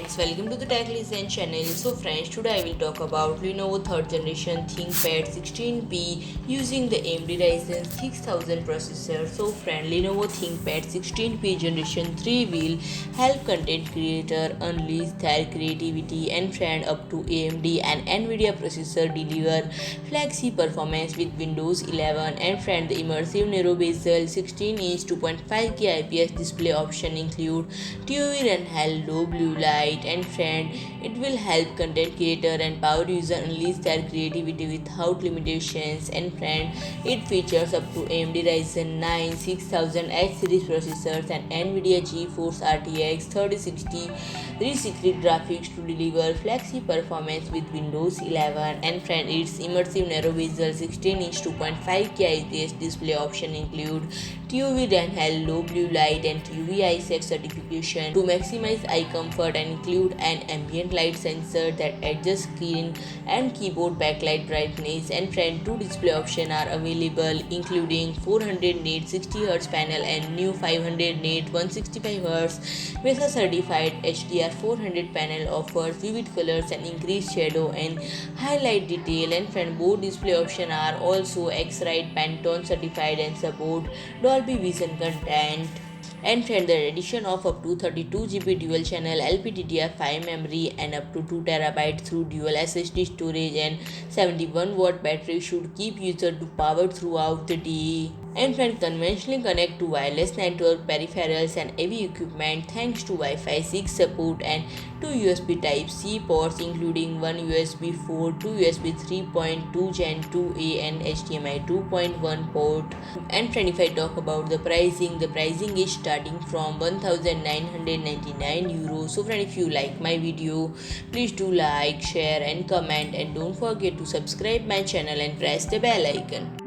friends, welcome to the Tech Listen channel. So friends, today I will talk about Lenovo 3rd generation ThinkPad 16p using the AMD Ryzen 6000 processor. So friend, Lenovo ThinkPad 16p generation 3 will help content creator unleash their creativity, and friend, up to AMD and Nvidia processor deliver flexy performance with Windows 11, and friend, the immersive narrow bezel 16-inch 2.5K IPS display option include TOV run low blue light, and friend, it will help content creator and power user unleash their creativity without limitations, and friend, it features up to AMD Ryzen 9 6000H series processors and Nvidia GeForce RTX 3060 restricted graphics to deliver flexi performance with Windows 11, and friend, its immersive narrow bezel 16-inch 2.5K IPS display option include TOV run low blue light and UV ISAC certification to maximize eye comfort, and include an ambient light sensor that adjusts screen and keyboard backlight brightness, and friend, two display options are available including 400 nit 60Hz panel and new 500 nit 165Hz VESA certified HDR 400 panel offers vivid colors and increased shadow and highlight detail, and friend, both display options are also X-Rite Pantone certified and support Dolby Vision content, and friend, the addition of up to 32GB dual channel LPDDR5 memory and up to 2TB through dual SSD storage and 71-watt battery should keep user to power throughout the day, and friend, conventionally connect to wireless network peripherals and AV equipment thanks to Wi-Fi 6 support and two USB Type-C ports including one USB 4, two USB 3.2 Gen 2A and HDMI 2.1 port, and friend, if I talk about the pricing is starting from 1999 euros. So friend, if you like my video, please do like, share and comment, and don't forget to subscribe my channel and press the bell icon.